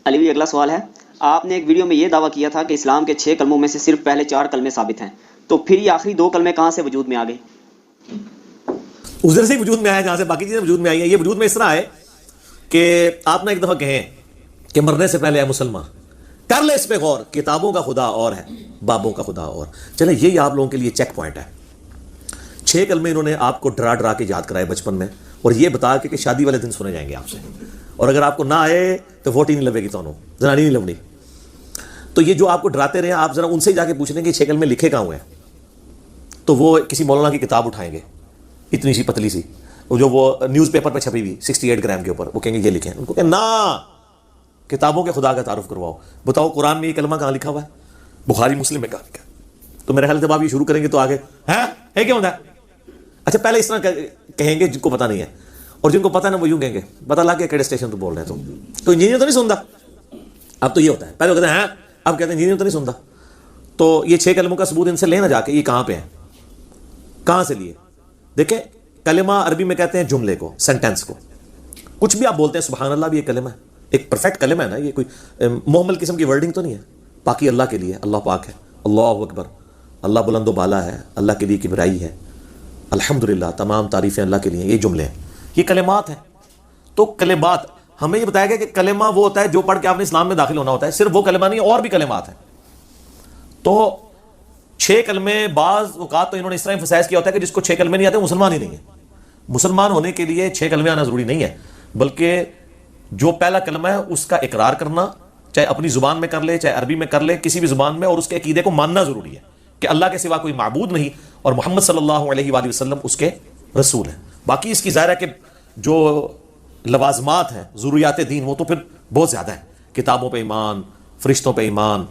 علی بھی اگلا سوال ہے، آپ نے ایک ویڈیو میں یہ دعویٰ کیا تھا کہ اسلام کے 6 کلموں میں سے صرف پہلے 4 کلمے ثابت ہیں، تو پھر یہ آخری 2 کلمے کہاں سے وجود میں آ گئے؟ ادھر سے وجود میں آیا جہاں سے باقی چیزیں وجود میں آئی ہیں. یہ وجود میں اس طرح آئے کہ آپ نے ایک دفعہ کہیں کہ مرنے سے پہلے اے مسلمان کر لے اس پہ غور، کتابوں کا خدا اور ہے، بابوں کا خدا اور. چلے یہی آپ لوگوں کے لیے چیک پوائنٹ ہے. 6 کلمے انہوں نے آپ کو ڈرا ڈرا کے یاد کرائے بچپن میں، اور یہ بتا کے کہ شادی والے دن سنے جائیں گے آپ سے، اور اگر آپ کو نہ آئے تو ووٹ ہی نہیں لگے گی، تو زنانی نہیں لگنی. تو یہ جو آپ کو ڈراتے رہے، آپ ذرا ان سے جا کے پوچھ لیں کہ 6 کلمے لکھے کہاں ہوئے ہیں، تو وہ کسی مولانا کی کتاب اٹھائیں گے اتنی سی پتلی سی، جو وہ نیوز پیپر پہ چھپی ہوئی 68 گرام کے اوپر، وہ کہیں گے یہ لکھیں. ان کو کہ نا، کتابوں کے خدا کا تعارف کرواؤ. بتاؤ قرآن میں یہ کلمہ کہاں لکھا ہوا ہے؟ بخاری مسلم میں کہاں لکھا ہے؟ تو میرے خیال سے جب آپ یہ شروع کریں گے تو آگے ہے کیا ہوتا ہے. اچھا پہلے اس طرح کہیں گے جن کو پتہ نہیں ہے، اور جن کو پتہ ہے نا وہ یوں کہیں گے پتہ لگ گیا کیڑے اسٹیشن تو بول رہے ہیں تو انجینئر تو نہیں سنتا. اب تو یہ ہوتا ہے، پہلے کہتے ہیں اب کہتے ہیں انجینئر تو نہیں سنتا. تو یہ 6 کلموں کا ثبوت ان سے لینا جا کے، یہ کہاں پہ ہیں، کہاں سے لیے؟ دیکھیں کلمہ عربی میں کہتے ہیں جملے کو، سینٹینس کو. کچھ بھی آپ بولتے ہیں، سبحان اللہ بھی ایک کلمہ ہے، ایک پرفیکٹ کلمہ ہے نا. یہ کوئی محمل قسم کی ورڈنگ تو نہیں ہے. پاکی اللہ کے لیے، اللہ پاک ہے، اللہ اکبر، اللہ بلند و بالا ہے، اللہ کے لیے کبریائی ہے، الحمدللہ، تمام تعریفیں اللہ کے لیے. یہ جملے ہیں، یہ کلمات ہیں. تو کلمات ہمیں یہ بتایا گیا کہ کلمہ وہ ہوتا ہے جو پڑھ کے آپ نے اسلام میں داخل ہونا ہوتا ہے. صرف وہ کلمہ نہیں، اور بھی کلمات ہیں. تو 6 کلمے بعض اوقات تو انہوں نے اس طرح ایمفسائز کیا ہوتا ہے کہ جس کو 6 کلمے نہیں آتے مسلمان ہی نہیں ہے. مسلمان ہونے کے لیے 6 کلمے آنا ضروری نہیں ہے، بلکہ جو پہلا کلمہ ہے اس کا اقرار کرنا، چاہے اپنی زبان میں کر لے، چاہے عربی میں کر لے، کسی بھی زبان میں، اور اس کے عقیدے کو ماننا ضروری ہے کہ اللہ کے سوا کوئی معبود نہیں اور محمد صلی اللہ علیہ وآلہ وسلم اس کے رسول ہیں. باقی اس کی ظاہر ہے کہ جو لوازمات ہیں، ضروریات دین، وہ تو پھر بہت زیادہ ہیں. کتابوں پہ ایمان، فرشتوں پہ ایمان،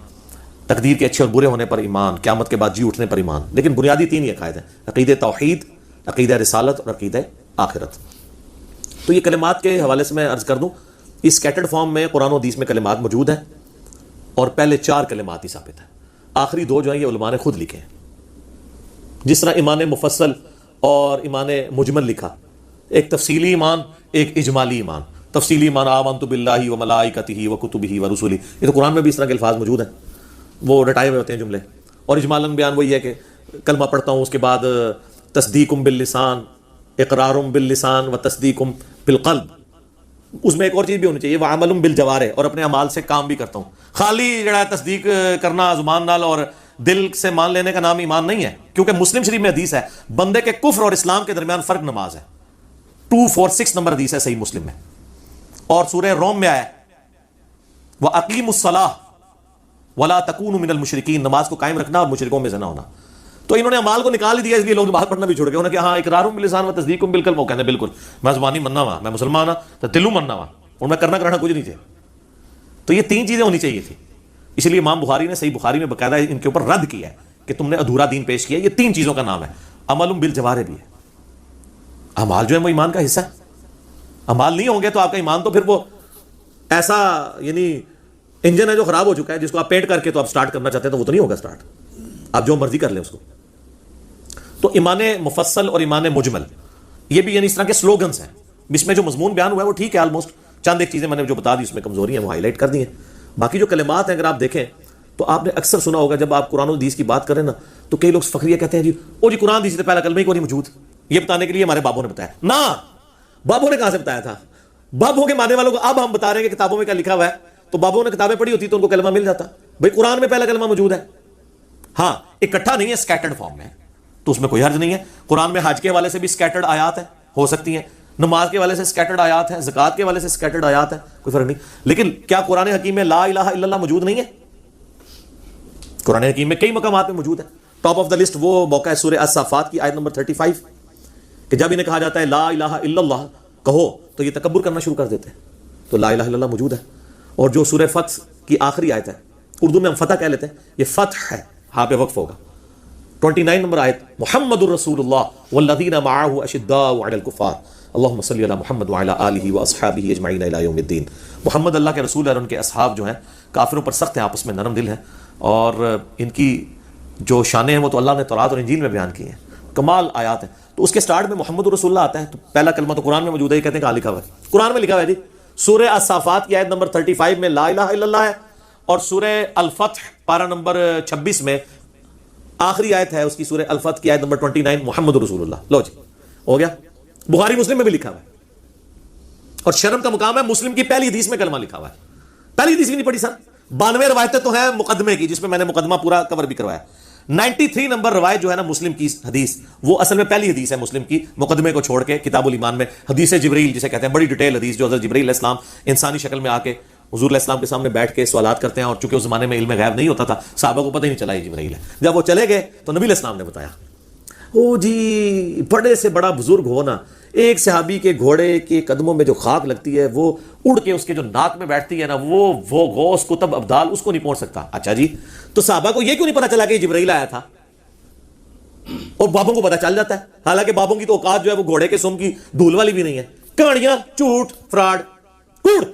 تقدیر کے اچھے اور برے ہونے پر ایمان، قیامت کے بعد جی اٹھنے پر ایمان. لیکن بنیادی 3 یہ عقائد ہیں: عقیدہ توحید، عقیدہ رسالت اور عقیدہ آخرت. تو یہ کلمات کے حوالے سے میں عرض کر دوں، اس اسکیٹرڈ فارم میں قرآن و حدیث میں کلمات موجود ہیں، اور پہلے 4 کلمات ہی ثابت ہیں. آخری 2 جو ہیں یہ علماء نے خود لکھے ہیں. جس طرح ایمان مفصل اور ایمان مجمل لکھا، ایک تفصیلی ایمان، ایک اجمالی ایمان. تفصیلی ایمان آمنت باللہ و ملائکتہ و کتبہ و رسلہ، یہ تو قرآن میں بھی اس طرح کے الفاظ موجود ہیں، وہ رٹائے ہوئے ہوتے ہیں جملے. اور اجمالاً بیان وہی ہے کہ کلمہ پڑھتا ہوں، اس کے بعد تصدیق باللسان، اقرار باللسان و تصدیق بالقلب. اس میں ایک اور چیز بھی ہونی چاہیے، وعمل بالجوارح، اور اپنے اعمال سے کام بھی کرتا ہوں. خالی جڑا تصدیق کرنا زبان نال اور دل سے مان لینے کا نام ایمان نہیں ہے. کیونکہ مسلم شریف میں حدیث ہے، بندے کے کفر اور اسلام کے درمیان فرق نماز ہے. 246 نمبر حدیث ہے صحیح مسلم میں. اور سورہ روم میں آیا وَأَقِيمُوا الصَّلَاةَ وَلَا تَكُونُوا مِنَ الْمُشْرِكِينَ، نماز کو قائم رکھنا اور مشرکوں میں سے نہ ہونا. تو انہوں نے اعمال کو نکال ہی دیا، اس لیے لوگ نماز پڑھنا بھی چھوڑ گئے. انہوں نے کہا ہاں اقرار باللسان و تصدیق بالقلب، وہ کہنے بالکل میں زبانی مننا ہوا، میں مسلمان ہاں تو دلوں مننا ہوا، اور میں کرنا کچھ نہیں تھے. تو یہ 3 چیزیں ہونی چاہیے تھی. اس لیے امام بخاری نے صحیح بخاری میں باقاعدہ ان کے اوپر رد کیا ہے کہ تم نے ادھورا دین پیش کیا. یہ 3 چیزوں کا نام ہے. عمل بالجوارح بھی ہے، اعمال جو ہے وہ ایمان کا حصہ ہے. اعمال نہیں ہوں گے تو آپ کا ایمان تو پھر وہ ایسا یعنی انجن ہے جو خراب ہو چکا ہے، جس کو آپ پینٹ کر کے تو آپ سٹارٹ کرنا چاہتے ہیں تو وہ تو نہیں ہوگا سٹارٹ، آپ جو مرضی کر لیں اس کو. تو ایمان مفصل اور ایمان مجمل یہ بھی یعنی اس طرح کے سلوگنز ہیں. اس میں جو مضمون بیان ہوا ہے وہ ٹھیک ہے آلموسٹ. چند ایک چیزیں میں نے جو بتا دی اس میں کمزوری ہیں وہ ہائی لائٹ کر دی ہیں. باقی جو کلمات ہیں اگر آپ دیکھیں تو آپ نے اکثر سنا ہوگا جب آپ قرآن و حدیث کی بات کریں نا تو کئی لوگ فخریہ کہتے ہیں جی او جی قرآن حدیث سے پہلا کلمہ ہی کو نہیں موجود. یہ بتانے کے لیے ہمارے بابوں نے بتایا. نہ، بابوں نے کہاں سے بتایا تھا؟ بابوں کے ماننے والوں کو اب ہم بتا رہے ہیں کہ کتابوں میں کیا لکھا ہوا ہے. تو بابوں نے کتابیں پڑھی ہوتی تو ان کو کلمہ مل جاتا. بھائی قرآن میں پہلا کلمہ موجود ہے، ہاں اکٹھا نہیں ہے، اسکیٹرڈ فارم میں، تو اس میں کوئی حرج نہیں ہے. قرآن میں حج کے حوالے سے بھی اسکیٹرڈ آیات ہیں، ہو سکتی ہیں. نماز کے حوالے سے اسکیٹرڈ آیات ہیں، زکوٰۃ کے حوالے سے اسکیٹرڈ آیات ہیں، کوئی فرق نہیں. لیکن کیا قرآن حکیم میں لا الہ الا اللہ موجود نہیں ہے؟ قرآن حکیم میں کئی مقامات میں موجود ہے. ٹاپ آف دا لسٹ وہ موقع ہے سورہ الصافات کی آیت نمبر 35 کہ جب انہیں کہا جاتا ہے لا الہ الا اللہ کہو تو یہ تکبر کرنا شروع کر دیتے ہیں. تو لا الہ الا اللہ موجود ہے. اور جو سورہ فتح کی آخری آیت ہے، اردو میں ہم فتح کہہ لیتے ہیں، یہ فتح ہے، ہاں پہ وقف ہوگا. 29 نمبر آیت محمد الرسول اللہ والذین معہ اشداء علی الکفار اللہم صلی علی محمد وعلی آلہ واصحابہ اجمعین الی یوم الدین. محمد اللہ کے رسول ہے اور ان کے اصحاب جو ہیں کافروں پر سخت ہیں، آپس میں نرم دل ہیں، اور ان کی جو شانیں ہیں وہ تو اللہ نے تورات اور انجیل میں بیان کی ہیں، کمال آیات ہیں. تو اس کے سٹارٹ میں محمد رسول اللہ آتا ہے. تو پہلا کلمہ تو قرآن میں موجود ہے، یہ کہتے ہیں کہاں لکھا ہوا ہے؟ قرآن میں لکھا ہوا ہے جی. سورہ الصافات کی آیت نمبر 35 میں لا الہ الا اللہ ہے، اور سورہ الفتح پارہ نمبر 26 میں آخری آیت ہے اس کی، سورہ الفتح کی آیت نمبر 29 محمد رسول اللہ. لو جی ہو گیا. بخاری مسلم میں بھی لکھا ہوا ہے، اور شرم کا مقام ہے مسلم کی پہلی حدیث میں کلمہ لکھا ہوا ہے. پہلی حدیث بھی نہیں پڑھی سر، 92 روایتیں تو ہیں مقدمے کی، جس میں میں نے مقدمہ پورا کور بھی کروایا. 93 نمبر روایت جو ہے نا مسلم کی حدیث، وہ اصل میں پہلی حدیث ہے مسلم کی، مقدمے کو چھوڑ کے کتاب الایمان میں حدیث جبریل جسے کہتے ہیں، بڑی ڈیٹیل حدیث جو حضرت جبریل علیہ السلام انسانی شکل میں آ کے حضور علیہ السلام کے سامنے بیٹھ کے سوالات کرتے ہیں. اور چونکہ اس زمانے میں علم غیب نہیں ہوتا تھا، صحابہ کو پتہ ہی نہیں چلا یہ جبریل ہے. جب وہ چلے گئے تو نبی علیہ السلام نے بتایا. او جی بڑے سے بڑا بزرگ ہو نا، ایک صحابی کے گھوڑے کے قدموں میں جو خاک لگتی ہے وہ اڑ کے اس کے جو ناک میں بیٹھتی ہے نا، وہ غوث کتب ابدال اس کو نہیں پہنچ سکتا. اچھا جی، تو صحابہ کو یہ کیوں نہیں پتا چلا کہ جبرائیل آیا تھا؟ اور بابوں کو پتا چل جاتا ہے، حالانکہ بابوں کی تو اوقات جو ہے وہ گھوڑے کے سم کی دھول والی بھی نہیں ہے. کہانیاں، جھوٹ، فراڈ، کوڑ.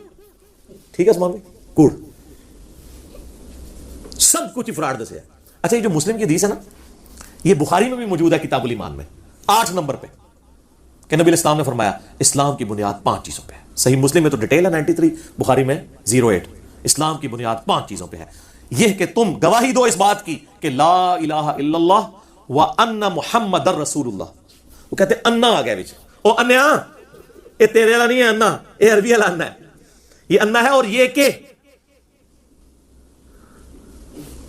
ٹھیک ہے اسمان بھائی، کوڑ سب کچھ فراڈ دسے ہے. اچھا یہ جو مسلم کی حدیث ہے نا، یہ بخاری میں بھی موجود ہے کتاب الایمان میں 8 نمبر پہ، کہ نبی علیہ السلام نے فرمایا اسلام کی بنیاد 5 چیزوں پہ ہے. صحیح مسلم میں تو ڈیٹیل ہے 93، بخاری میں 08. اسلام کی بنیاد 5 چیزوں پہ ہے، یہ کہ تم گواہی دو اس بات کی کہ لا الہ الا اللہ وان محمد رسول اللہ. وہ کہتے ہیں انا آ گیا بچ، او انیا یہ تیرے والا نہیں ہے انا، یہ عربی والا انا ہے، یہ انا ہے. اور یہ کہ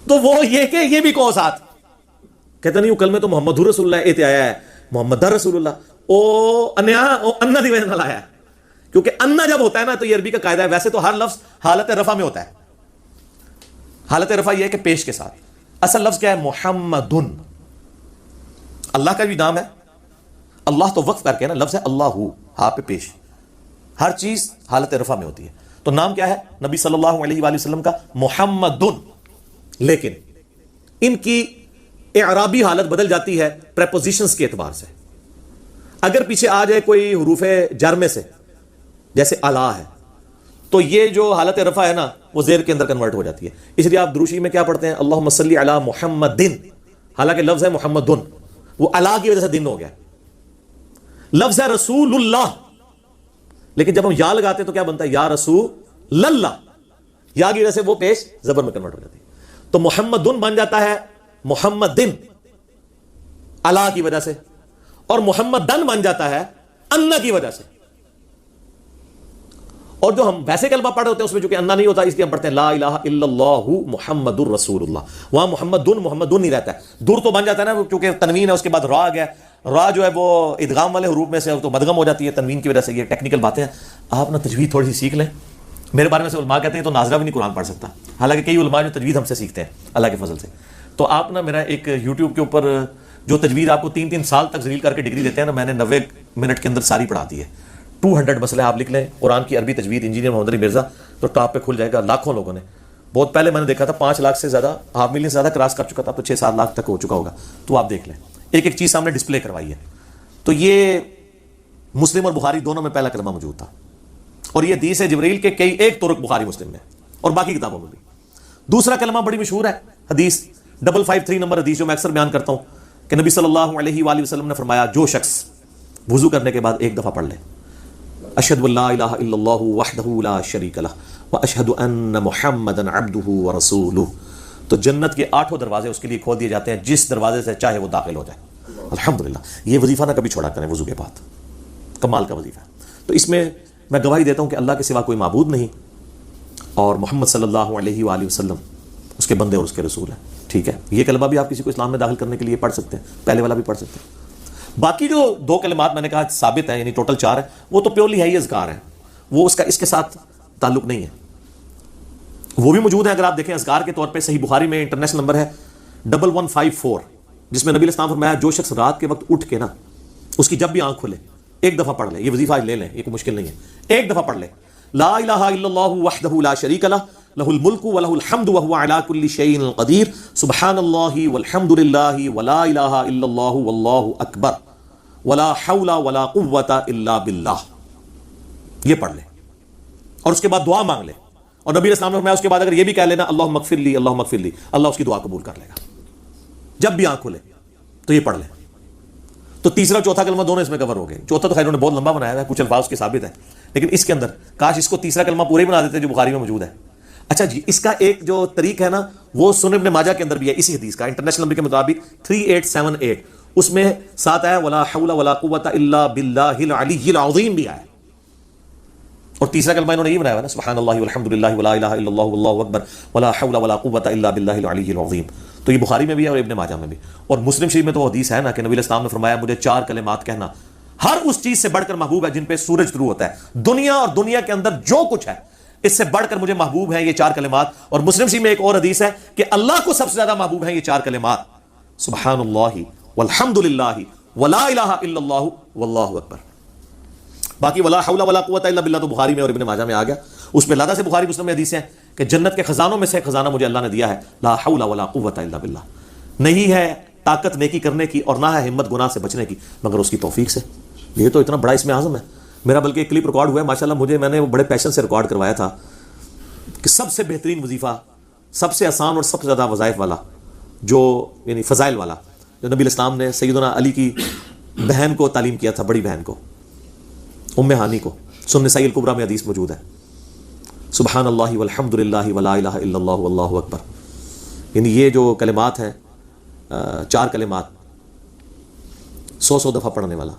تو وہ یہ کہ یہ بھی کہو ساتھ. کہتے نہیں وہ کلمہ تو محمد رسول اللہ ایتے آیا ہے، محمد رسول اللہ. او انیا او انا دی وجہ نال آیا ہے، کیونکہ انا جب ہوتا ہے نا تو یہ عربی کا قاعدہ ہے. ویسے تو ہر لفظ حالت رفع میں ہوتا ہے، حالت رفع یہ ہے کہ پیش کے ساتھ. اصل لفظ کیا ہے؟ محمدن. اللہ کا بھی نام ہے، اللہ تو وقف کر کے نا لفظ ہے اللہ، ہاں پہ پیش. ہر چیز حالت رفع میں ہوتی ہے. تو نام کیا ہے نبی صلی اللہ علیہ وآلہ وسلم کا؟ محمدن. لیکن ان کی اعرابی حالت بدل جاتی ہے پریپوزیشنز کے اعتبار سے. اگر پیچھے آ جائے کوئی حروف جر میں سے، جیسے الا ہے، تو یہ جو حالت رفع ہے نا وہ زیر کے اندر کنورٹ ہو جاتی ہے. اس لیے آپ دروشی میں کیا پڑھتے ہیں؟ اللہم صلی علی محمدن، حالانکہ لفظ ہے محمدن، وہ الا کی وجہ سے دن ہو گیا. لفظ ہے رسول اللہ، لیکن جب ہم یا لگاتے ہیں تو کیا بنتا ہے؟ یا رسول اللہ. یا کی وجہ سے وہ پیش زبر میں کنورٹ ہو جاتی ہے. تو محمدن بن جاتا ہے محمدن الا کی وجہ سے، اور محمدن بن جاتا ہے انا کی وجہ سے. اور جو ہم ویسے کلمہ پڑھ رہے ہوتے ہیں اس میں جو کہ انا نہیں ہوتا، اس لیے ہم پڑھتے ہیں لا الہ الا اللہ محمد الرسول اللہ. وہاں محمدن نہیں رہتا ہے، دور تو بن جاتا ہے نا کیونکہ تنوین ہے، اس کے بعد را آ گیا. را جو ہے وہ ادغام والے حروف میں سے تو مدغم ہو جاتی ہے تنوین کی وجہ سے. یہ ٹیکنیکل باتیں ہیں، آپ نا تجوید تھوڑی سی سیکھ لیں. میرے بارے میں سے علماء کہتے ہیں تو ناظرہ بھی نہیں قرآن پڑھ سکتا، حالانکہ کئی علماء جو تجوید ہم سے سیکھتے ہیں اللہ کے فضل سے. تو آپ نا میرا ایک یوٹیوب کے اوپر جو تجوید آپ کو 3 سال تک ذلیل کر کے ڈگری دیتے ہیں نا، میں نے 90 منٹ کے اندر ساری پڑھا دی ہے. 200 مسئلے آپ لکھ لیں قرآن کی عربی تجوید انجینئر محمد علی مرزا، تو ٹاپ پہ کھل جائے گا. لاکھوں لوگوں نے، بہت پہلے میں نے دیکھا تھا 5 لاکھ سے زیادہ، 500,000 سے زیادہ کراس کر چکا تھا، تو 6-7 لاکھ تک ہو چکا ہوگا. تو آپ دیکھ لیں، ایک چیز سامنے ڈسپلے کروائی ہے. تو یہ مسلم اور بخاری دونوں میں پہلا کلمہ موجود تھا، اور یہ حدیث ہے جبریل کے کئی ایک طرق بخاری مسلم میں اور باقی کتابوں میں بھی. دوسرا کلمہ بڑی مشہور ہے، حدیث 553 نمبر حدیث جو میں اکثر بیان کرتا ہوں کہ نبی صلی اللہ علیہ وآلہ وسلم نے فرمایا جو شخص وضو کرنے کے بعد ایک دفعہ پڑھ لے اشہد ان لا الہ الا اللہ وحدہ لا شریک لہ واشہد ان محمدا عبدہ ورسولہ، تو جنت کے 8 دروازے اس کے لیے کھول دیے جاتے ہیں، جس دروازے سے چاہے وہ داخل ہو جائے. الحمدللہ. یہ وظیفہ نہ کبھی چھوڑا کریں وضو کے بعد، کمال کا وظیفہ ہے. تو اس میں میں گواہی دیتا ہوں کہ اللہ کے سوا کوئی معبود نہیں، اور محمد صلی اللہ علیہ وآلہ وسلم اس کے بندے اور اس کے رسول ہیں. ٹھیک ہے، یہ کلمہ بھی آپ کسی کو اسلام میں داخل کرنے کے لیے پڑھ سکتے ہیں، پہلے والا بھی پڑھ سکتے ہیں. باقی جو 2 کلمات میں نے کہا ثابت ہیں، یعنی ٹوٹل 4 ہیں، وہ تو پیورلی ہے ہی اذکار ہیں، وہ اس کے ساتھ تعلق نہیں ہے. وہ بھی موجود ہیں اگر آپ دیکھیں اذکار کے طور پہ. صحیح بخاری میں انٹرنیشنل نمبر ہے 1154، جس میں نبی علیہ السلام فرمایا جو شخص رات کے وقت اٹھ کے نا اس کی جب بھی آنکھ کھلے ایک دفعہ پڑھ لے. یہ وظیفہ لے لیں، یہ کوئی مشکل نہیں ہے، ایک دفعہ پڑھ لے لا الہ الا اللہ وحدہ لا شریک لہ لہ الملک ولہ الحمد وہو علی کل شیء قدیر سبحان اللہ والحمد للہ ولا الہ الا اللہ واللہ اکبر ولا حول ولا قوۃ الا باللہ. یہ پڑھ لے اور اس کے بعد دعا مانگ لے. اور نبی علیہ السلام نے فرمایا اس کے بعد اگر یہ بھی کہہ لینا اللہم اغفر لی اللہم اغفر لی، اللہ اس کی دعا قبول کر لے گا. جب بھی آنکھ کھلے تو یہ پڑھ لیں. تو تیسرا چوتھا کلمہ دونوں اس میں کور ہو گئے. چوتھا تو خیر انہوں نے بہت لمبا بنایا ہے، کچھ الفاظ کے ثابت ہیں، لیکن اس کے اندر کاش اس کو تیسرا کلمہ پورے ہی بنا دیتے جو بخاری میں موجود ہے. اچھا جی، اس کا ایک جو طریق ہے نا وہ سنن ابن ماجہ کے اندر بھی ہے اسی حدیث کا، انٹرنیشنل نمبر کے مطابق 3878، اس میں ساتھ آیا ولا حول ولا قوت الا باللہ العلی العظیم بھی آیا. اور تیسرا کلمہ انہوں نے یہ بنایا ہے نا سبحان اللہ والحمد للہ ولا الہ الا اللہ واللہ اکبر ولا حول ولا قوت الا باللہ العلی العظیم. تو یہ بخاری میں بھی ہے اور ابن ماجہ میں بھی. اور مسلم شریف میں تو حدیث ہے نا کہ نبی علیہ السلام نے فرمایا مجھے 4 کلمات کہنا ہر اس چیز سے بڑھ کر محبوب ہے جن پہ سورج طلوع ہوتا ہے. دنیا اور دنیا کے اندر جو کچھ ہے اس سے بڑھ کر مجھے محبوب ہیں یہ 4 کلمات. اور مسلم شریف میں ایک اور حدیث ہے کہ اللہ کو سب سے زیادہ محبوب ہیں یہ 4 کلمات، سبحان اللہ والحمد للہ ولا الہ الا اللہ واللہ اکبر. باقی ولا حول ولا قوت الا باللہ تو بخاری میں اور ابن ماجہ میں آ گیا. اس میں لادہ سے بخاری مسلم میں حدیثیں ہیں کہ جنت کے خزانوں میں سے خزانہ مجھے اللہ نے دیا ہے لا حول ولا قوت الا باللہ. نہیں ہے طاقت نیکی کرنے کی اور نہ ہے ہمت گناہ سے بچنے کی مگر اس کی توفیق سے. یہ تو اتنا بڑا اس میں اعظم ہے. میرا بلکہ ایک کلپ ریکارڈ ہوا ہے ماشاءاللہ، میں نے وہ بڑے پیشن سے ریکارڈ کروایا تھا کہ سب سے بہترین وظیفہ، سب سے آسان اور سب سے زیادہ وظائف والا جو یعنی فضائل والا جو نبی الاسلام نے سیدنا علی کی بہن کو تعلیم کیا تھا، بڑی بہن کو ام ہانی کو. سنن نسائی الکبریٰ میں حدیث موجود ہے سبحان اللہ والحمد للہ ولا الہ الا اللہ واللہ اکبر. یعنی یہ جو کلمات ہیں 4 کلمات 100 دفعہ پڑھنے والا.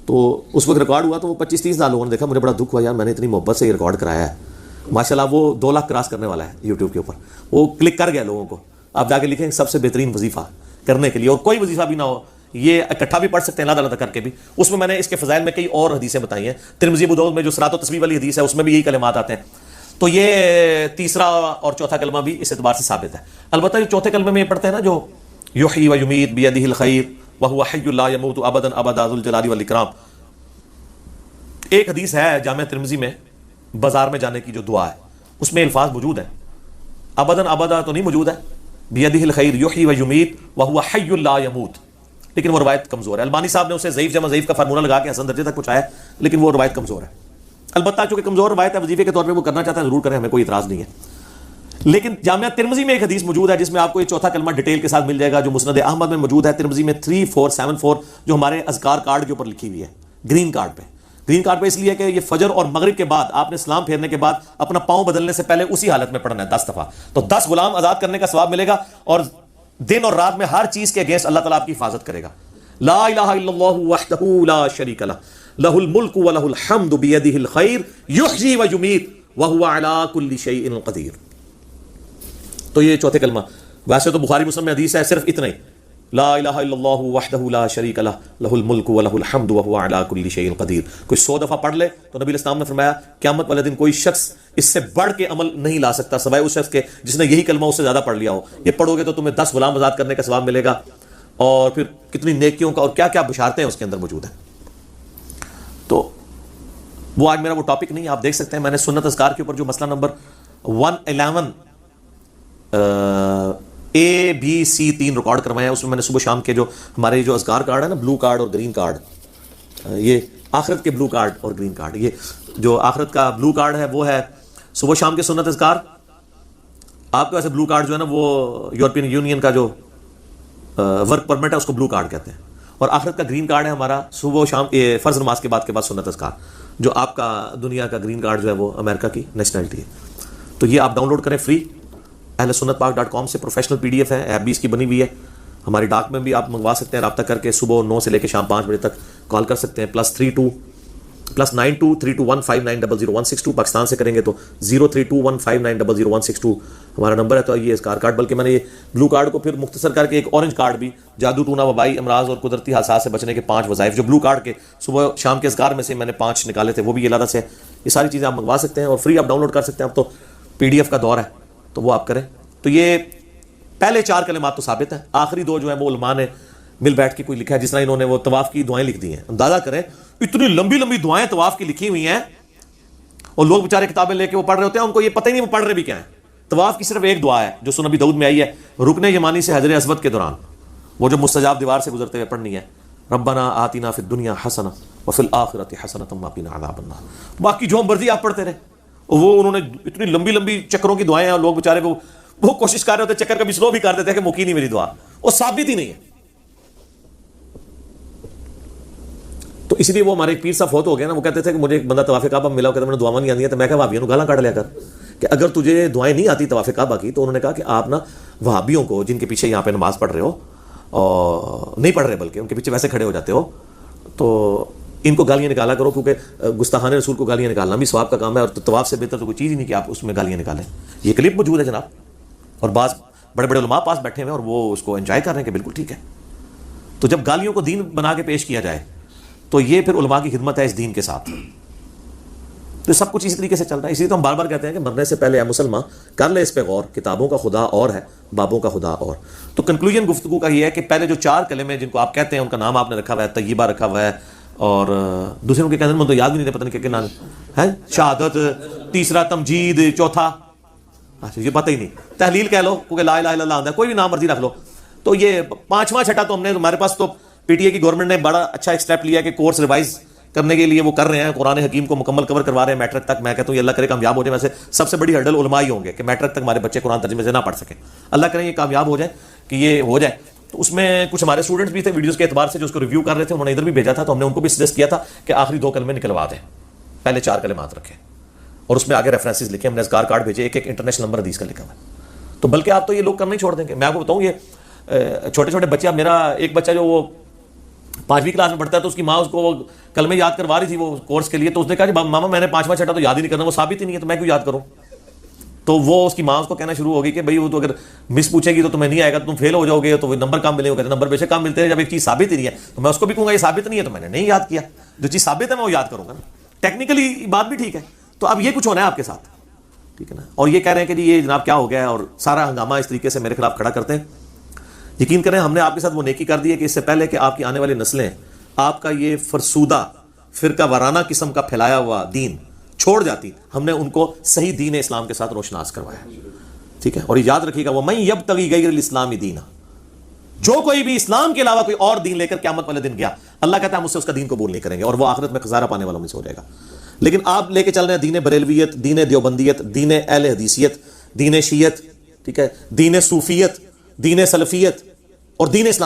تو اس وقت ریکارڈ ہوا تو وہ 25-30 ہزار لوگوں نے دیکھا. مجھے بڑا دکھ ہوا یار میں نے اتنی محبت سے یہ ریکارڈ کرایا ہے. ماشاءاللہ وہ 2 لاکھ کراس کرنے والا ہے یوٹیوب کے اوپر. وہ کلک کر گیا لوگوں کو. آپ جا کے لکھیں سب سے بہترین وظیفہ کرنے کے لیے، اور کوئی وظیفہ بھی نہ ہو یہ اکٹھا بھی پڑھ سکتے ہیں اللہ کر کے بھی. اس میں نے اس کے فضائل میں کئی اور حدیثیں بتائی ہیں. ترمذی ابو داؤد میں جو صراط و تسبیح والی حدیث ہے اس میں بھی یہی کلمات آتے ہیں. تو یہ تیسرا اور چوتھا کلمہ بھی اس اعتبار سے ثابت ہے. البتہ جو چوتھے کلمے میں یہ پڑھتے ہیں نا جو یحیی و یمیت بیدہ الخیر وہو حی لا یموت ابدا ابدا ذو الجلال والاکرام. ایک حدیث ہے جامع ترمذی میں بازار میں جانے کی جو دعا ہے اس میں الفاظ موجود ہیں. ابدا ابدا تو نہیں موجود ہے، بیدہ الخیر یحیی و یمیت وہو حی لا یموت، لیکن وہ روایت کمزور ہے. البانی صاحب نے اسے ضعیف جمع ضعیف کا فارمولہ لگا کے حسن درجے تک پہنچایا، لیکن وہ روایت کمزور ہے. البتہ چونکہ کمزور روایت ہے وظیفے کے طور پہ وہ کرنا چاہتا ہے ضرور کریں، ہمیں کوئی اعتراض نہیں ہے. لیکن جامعہ ترمذی میں ایک حدیث موجود ہے جس میں آپ کو یہ چوتھا کلمہ ڈیٹیل کے ساتھ مل جائے گا جو مسند احمد میں موجود ہے. ترمذی میں 3474 جو ہمارے اذکار کارڈ کے اوپر لکھی ہوئی ہے گرین کارڈ پہ. گرین کارڈ پہ اس لیے کہ یہ فجر اور مغرب کے بعد آپ نے سلام پھیرنے کے بعد اپنا پاؤں بدلنے سے پہلے اسی حالت میں پڑھنا ہے 10 دفعہ. تو 10 غلام آزاد کرنے کا ثواب ملے گا اور دن اور رات میں ہر چیز کے اگینسٹ اللہ تعالیٰ آپ کی حفاظت کرے گا. لا الہ الا اللہ وحدہ لا شریک لہ لہ الملک ولہ الحمد بیدہ الخیر یحیی و یمیت وہو علی کل شیء قدیر. تو یہ چوتھے کلمہ. ویسے تو بخاری مسلم میں حدیث ہے صرف اتنا ہی لا الہ الا اللہ وحدہ لا شریک لہ لہ الملک ولہ الحمد وہو علی کل شیء قدیر. کوئی 100 دفعہ پڑھ لے تو نبی علیہ السلام نے فرمایا قیامت والے دن کوئی شخص اس سے بڑھ کے عمل نہیں لا سکتا سوائے اس شخص کے جس نے یہی کلمہ اس سے زیادہ پڑھ لیا ہو. یہ پڑھو گے تو تمہیں 10 غلام آزاد کرنے کا ثواب ملے گا اور پھر کتنی نیکیوں کا اور کیا کیا بشارتیں اس کے اندر موجود ہیں. تو وہ آج میرا وہ ٹاپک نہیں، آپ دیکھ سکتے ہیں میں نے سنت اذکار کے اوپر جو مسئلہ نمبر 111 اے بی سی 3 ریکارڈ کروایا ہے. اس میں میں نے صبح شام کے جو ہمارے جو اذکار کارڈ ہے نا بلو کارڈ اور گرین کارڈ، یہ آخرت کے بلو کارڈ اور گرین کارڈ، یہ جو آخرت کا بلو کارڈ ہے وہ ہے صبح شام کے سنت اذکار. آپ کے ویسے بلو کارڈ جو ہے نا وہ یورپین یونین کا جو ورک پرمٹ ہے اس کو بلو کارڈ کہتے ہیں، اور آخرت کا گرین کارڈ ہے ہمارا صبح و شام فرض نماز کے بعد سنت اذکار. جو آپ کا دنیا کا گرین کارڈ جو ہے وہ امریکہ کی نیشنلٹی ہے. تو یہ آپ ڈاؤن لوڈ کریں فری اہل سنت پاک .com سے. پروفیشنل PDF ہے، ایپ بھی اس کی بنی ہوئی ہے. ہماری ڈاک میں بھی آپ منگوا سکتے ہیں رابطہ کر کے. صبح 9 سے لے کے شام 5 بجے تک کال کر سکتے ہیں. +923215900162 پاکستان سے کریں گے تو 032159000162 ہمارا نمبر ہے. تو یہ اذکار کارڈ، بلکہ میں نے یہ بلو کارڈ کو پھر مختصر کر کے ایک اورنج کارڈ بھی جادو ٹونا وبائی امراض اور قدرتی حادثات سے بچنے کے 5 وظائف جو بلو کارڈ کے صبح شام کے اذکار میں سے میں نے 5 نکالے تھے وہ بھی یہ لادہ سے. یہ ساری چیزیں آپ منگوا سکتے ہیں اور فری آپ ڈاؤن لوڈ کر سکتے ہیں. اب تو PDF کا دور ہے تو وہ آپ کریں. تو یہ پہلے 4 کلمات تو ثابت ہیں. آخری 2 جو ہیں وہ علماء نے مل بیٹھ کے کوئی لکھا ہے، جس طرح انہوں نے وہ طواف کی دعائیں لکھ دی ہیں. اندازہ کریں اتنی لمبی لمبی دعائیں طواف کی لکھی ہوئی ہیں اور لوگ بیچارے کتابیں لے کے وہ پڑھ رہے ہوتے ہیں، ان کو یہ پتہ ہی نہیں وہ پڑھ رہے بھی کیا ہیں. طواف کی صرف ایک دعا ہے جو سنن ابی داؤد میں آئی ہے رکن یمانی سے حجر اسود کے دوران، وہ جو مستجاب دیوار سے گزرتے ہوئے پڑھنی ہے ربنا آتنا فی الدنیا حسنہ وفی الآخرۃ حسنۃ وقنا عذاب النار. باقی جو مرضی آپ پڑھتے رہے. وہ انہوں نے اتنی لمبی لمبی چکروں کی دعائیں ہیں اور لوگ بیچارے وہ کوشش کر رہے ہوتے چکر کبھی سلو بھی کر دیتے ہیں کہ مکی نہیں میری دعا، وہ ثابت ہی نہیں ہے. تو اسی لیے وہ ہمارے ایک پیر صاحب فوت ہو گئے نا, وہ کہتے تھے کہ مجھے ایک بندہ طواف کعبہ میں ملا, کہتا میں نے دعائیں نہیں آتی ہیں, تو میں کہا وہابیوں کو گالاں کاٹ لیا کر کہ اگر تجھے دعائیں نہیں آتی طواف کعبہ کی, تو انہوں نے کہا کہ آپ نا وہابیوں کو, جن کے پیچھے یہاں پہ نماز پڑھ رہے ہو اور نہیں پڑھ رہے بلکہ ان کے پیچھے ویسے کھڑے ہو جاتے ہو, تو ان کو گالیاں نکالا کرو, کیونکہ گستاخان رسول کو گالیاں نکالنا بھی ثواب کا کام ہے, اور طواف سے بہتر تو کوئی چیز ہی نہیں کہ آپ اس میں گالیاں نکالیں. یہ کلپ موجود ہے جناب, اور بعض بڑے بڑے علماء پاس بیٹھے ہوئے ہیں اور وہ اس کو انجوائے کر رہے ہیں کہ بالکل ٹھیک ہے. تو جب گالیوں کو دین بنا کے پیش کیا جائے تو یہ پھر علماء کی خدمت ہے اس دین کے ساتھ. تو سب کچھ اسی طریقے سے چل رہا ہے. اسی لیے تو ہم بار بار کہتے ہیں کہ مرنے سے پہلے اے مسلمان کر لے اس پہ غور, کتابوں کا خدا اور ہے, بابوں کا خدا اور. تو کنکلوژن گفتگو کا یہ ہے کہ پہلے جو 4 کلمے جن کو آپ کہتے ہیں ان کا نام آپ نے رکھا ہوا ہے, طیبہ رکھا ہوا ہے, اور دوسروں کے کہتے ہیں تو یاد بھی نہیں تھے, پتہ نہیں کیا نام ہے, شہادت, تیسرا تمجید, چوتھا اچھا یہ پتہ ہی نہیں, تحلیل کہہ لو کیونکہ لا الہ الا اللہ آتا ہے, کوئی بھی نام مرضی رکھ لو. تو یہ 5واں 6ٹھا تو ہم نے, ہمارے پاس تو پی ٹی اے کی گورنمنٹ نے بڑا اچھا ایک اسٹیپ لیا کہ کورس ریوائز کرنے کے لیے وہ کر رہے ہیں, قرآن حکیم کو مکمل کور کروا رہے ہیں میٹرک تک. میں کہتا ہوں یہ اللہ کرے کامیاب ہو جائے. ویسے سب سے بڑی ہرڈل علماء ہی ہوں گے کہ میٹرک تک ہمارے بچے قرآن ترجمے سے نہ پڑھ سکیں. اللہ کرے یہ کامیاب ہو جائے کہ یہ ہو جائے. تو اس میں کچھ ہمارے اسٹوڈنٹس بھی تھے ویڈیوز کے اعتبار سے جو اس کو ریویو کر رہے تھے, انہوں نے ادھر بھی بھیجا تھا, تو ہم نے ان کو بھی سجیسٹ کیا تھا کہ آخری 2 کلمے نکلوا دیں, پہلے 4 کلمات رکھیں اور اس میں آگے ریفرنسز لکھیں. ہم نے اذکار کارڈ بھیجے, ایک انٹرنیشنل نمبر حدیث کا لکھا ہوا ہے. تو بلکہ آپ تو یہ لوگ کرنا ہی چھوڑ دیں گے. میں آپ کو بتاؤں یہ چھوٹے چھوٹے بچے, اب میرا ایک بچہ جو وہ 5ویں کلاس میں پڑھتا ہے, تو اس کی ماں اس کو کلمے یاد کروا رہی تھی وہ کورس کے لیے, تو اس نے کہا کہ ماما میں نے 5واں 6ٹھا تو یاد ہی نہیں کرنا, وہ ثابت ہی نہیں ہے, تو میں کیوں یاد کروں. تو وہ اس کی ماں اس کو کہنا شروع ہوگی کہ بھائی وہ تو اگر مس پوچھے گی تو تمہیں نہیں آئے گا, تم فیل ہو جاؤ گے, تو وہ نمبر کم ملے. وہ کہتے ہیں نمبر بے شک کم ملتے ہیں, جب ایک چیز ثابت ہی نہیں ہے تو میں اس کو بھی کہوں گا یہ ثابت نہیں ہے, تو میں نے نہیں یاد کیا. جو چیز ثابت ہے میں وہ یاد کروں گا نا. ٹیکنیکلی بات بھی ٹھیک ہے. تو اب یہ کچھ ہونا ہے آپ کے ساتھ, ٹھیک ہے نا. اور یہ کہہ رہے ہیں کہ جی یہ جناب کیا ہو گیا ہے, اور سارا ہنگامہ اس طریقے سے میرے خلاف کھڑا کرتے ہیں. یقین کریں ہم نے آپ کے ساتھ وہ نیکی کر دی ہے کہ اس سے پہلے کہ آپ کی آنے والی نسلیں آپ کا یہ فرسودہ فرقہ وارانہ قسم کا پھیلایا ہوا دین چھوڑ جاتی, ہم نے ان کو صحیح دین اسلام کے ساتھ روشناس کروایا, ٹھیک ہے. اور یاد رکھیے گا وَمَن يَبْتَغِ غَيْرَ الْإِسْلَامِ دِينًا, جو کوئی بھی اسلام کے علاوہ کوئی اور دین لے کر قیامت والے دن گیا, اللہ کہتا ہے ہم اس سے اس کا دین قبول نہیں کریں گے, اور وہ آخرت میں خسارہ پانے والوں میں سے ہو جائے گا. لیکن آپ لے کے چل رہے ہیں دین بریلویت, دین دیوبندیت, دین اہل حدیثیت, دین شیعت, ٹھیک ہے, دین صوفیت, دین سلفیت اور دین اسلام.